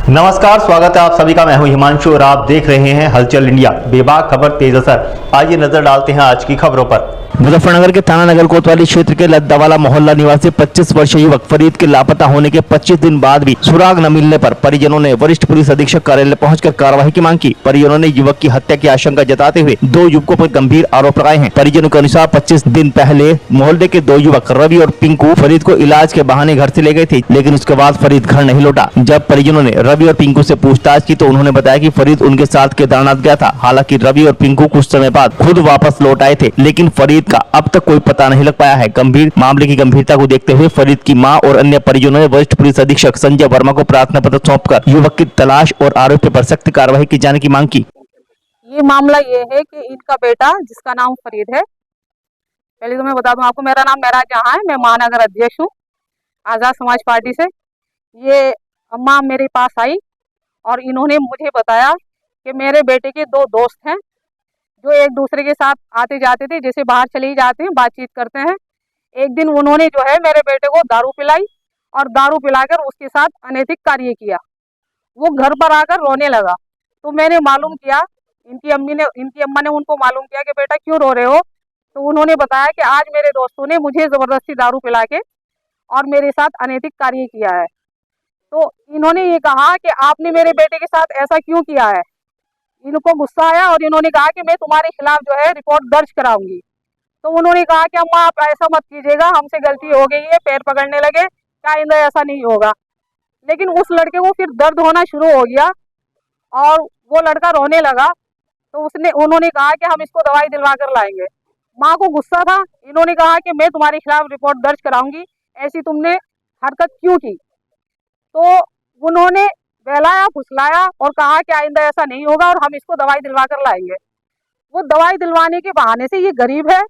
नमस्कार, स्वागत है आप सभी का। मैं हूं हिमांशु और आप देख रहे हैं हलचल इंडिया। बेबाक खबर तेज असर। आइए नजर डालते हैं आज की खबरों पर। मुजफ्फरनगर के थाना नगर कोतवाली क्षेत्र के लद्दावाला मोहल्ला निवासी 25 वर्षीय युवक फरीद के लापता होने के 25 दिन बाद भी सुराग न मिलने पर परिजनों ने वरिष्ठ पुलिस अधीक्षक कार्यालय पहुंचकर कार्रवाई की मांग की। परिजनों ने युवक की हत्या की आशंका जताते हुए 2 युवकों पर गंभीर आरोप लगाए हैं। परिजनों के अनुसार 25 दिन पहले मोहल्ले के 2 युवक रवि और पिंकू फरीद को इलाज के बहाने घर से ले गए थे, लेकिन उसके बाद फरीद घर नहीं लौटा। जब परिजनों ने रवि और पिंकू से पूछताछ की तो उन्होंने बताया कि फरीद उनके साथ केदारनाथ गया था। हालांकि रवि और पिंकू कुछ समय बाद खुद वापस लौट आए थे, लेकिन फरीद का अब तक कोई पता नहीं लग पाया है। गंभीर मामले की गंभीरता को देखते हुए फरीद की मां और अन्य परिजनों ने वरिष्ठ पुलिस अधीक्षक संजय वर्मा को प्रार्थना पत्र सौंपकर युवक की तलाश और आरोपी पर सख्त कार्रवाई की जाने की मांग की। ये मामला ये है कि इनका बेटा जिसका नाम फरीद है, पहले तो मैं बता दूं आपको, मेरा नाम महराज जहां है, मैं महानगर अध्यक्ष हूँ आजाद समाज पार्टी से। ये अम्मा मेरे पास आई और इन्होंने मुझे बताया कि मेरे बेटे के 2 दोस्त हैं जो एक दूसरे के साथ आते जाते थे, जैसे बाहर चले ही जाते हैं, बातचीत करते हैं। एक दिन उन्होंने जो है मेरे बेटे को दारू पिलाई और दारू पिलाकर उसके साथ अनैतिक कार्य किया। वो घर पर आकर रोने लगा तो मैंने मालूम किया, इनकी अम्मा ने उनको मालूम किया कि बेटा क्यों रो रहे हो। तो उन्होंने बताया कि आज मेरे दोस्तों ने मुझे जबरदस्ती दारू पिला के और मेरे साथ अनैतिक कार्य किया है। तो इन्होंने ये कहा कि आपने मेरे बेटे के साथ ऐसा क्यों किया है। इनको गुस्सा आया और इन्होंने कहा कि मैं तुम्हारे खिलाफ जो है रिपोर्ट दर्ज कराऊंगी। तो उन्होंने कहा कि अम्मा आप ऐसा मत कीजिएगा, हमसे गलती हो गई है, पैर पकड़ने लगे, क्या आइंदा ऐसा नहीं होगा। लेकिन उस लड़के को फिर दर्द होना शुरू हो गया और वो लड़का रोने लगा। तो उन्होंने कहा कि हम इसको दवाई दिलवा कर लाएंगे। माँ को गुस्सा था, इन्होंने कहा कि मैं तुम्हारे खिलाफ रिपोर्ट दर्ज कराऊंगी, ऐसी तुमने हरकत क्यों की। तो उन्होंने बहलाया फुसलाया और कहा कि आइंदा ऐसा नहीं होगा और हम इसको दवाई दिलवा कर लाएंगे। वो दवाई दिलवाने के बहाने से, ये गरीब है,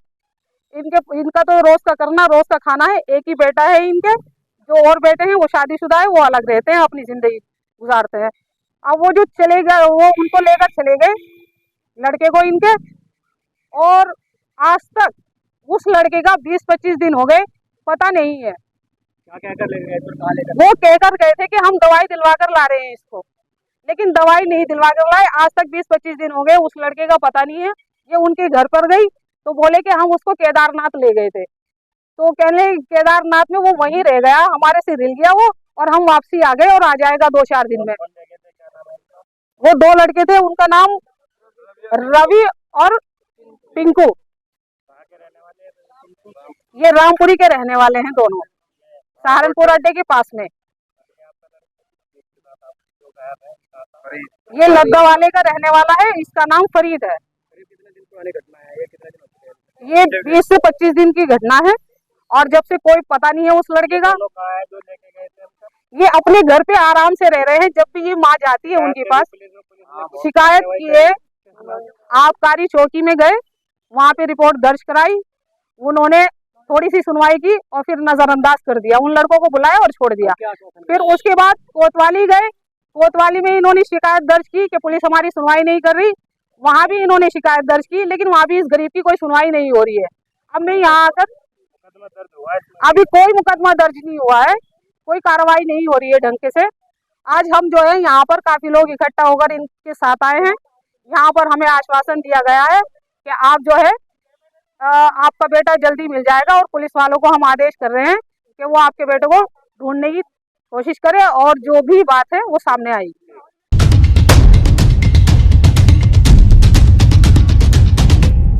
इनका तो रोज का करना रोज का खाना है। एक ही बेटा है इनके, जो और बेटे हैं वो शादीशुदा है, वो अलग रहते हैं, अपनी जिंदगी गुजारते हैं। अब वो जो चले गए, वो उनको लेकर चले गए लड़के को इनके, और आज तक उस लड़के का 20-25 दिन हो गए, पता नहीं है। क्या कहकर ले गए, फिर कहाँ लेकर? वो कहकर गए थे कि हम दवाई दिलवा कर ला रहे हैं इसको, लेकिन दवाई नहीं दिलवा कर लाए। आज तक 20-25 दिन हो गए, उस लड़के का पता नहीं है। ये उनके घर पर गई तो बोले कि हम उसको केदारनाथ ले गए थे। तो कहने केदारनाथ में वो वहीं रह गया, हमारे से रिल गया वो, और हम वापसी आ गए और आ जाएगा 2-4 दिन में। वो 2 लड़के थे, उनका नाम रवि और पिंकू। ये रामपुरी के रहने वाले हैं दोनों, सहारनपुर अड्डे के पास में। ये लद्दावाले का रहने वाला है, इसका नाम फरीद है। ये 20 से 25 दिन की घटना है और जब से कोई पता नहीं है उस लड़के का। ये अपने घर पे आराम से रह रहे हैं। जब भी ये माँ जाती है उनके पास, शिकायत की है, आबकारी चौकी में गए, वहाँ पे रिपोर्ट दर्ज कराई, उन्होंने थोड़ी सी सुनवाई की और फिर नजरअंदाज कर दिया, उन लड़कों को बुलाया और छोड़ दिया। फिर उसके बाद कोतवाली गए, कोतवाली में इन्होंने शिकायत दर्ज की कि पुलिस हमारी सुनवाई नहीं कर रही। वहाँ भी इन्होंने शिकायत दर्ज की, लेकिन वहाँ भी इस गरीब की कोई सुनवाई नहीं हो रही है। अब मैं यहाँ आकर, अभी कोई मुकदमा दर्ज नहीं हुआ है, कोई कार्रवाई नहीं हो रही है ढंग से। आज हम जो है यहाँ पर काफी लोग इकट्ठा होकर इनके साथ आए हैं। यहाँ पर हमें आश्वासन दिया गया है कि आप जो है आपका बेटा जल्दी मिल जाएगा, और पुलिस वालों को हम आदेश कर रहे हैं कि वो आपके बेटे को ढूंढने की कोशिश करे और जो भी बात है वो सामने आएगी।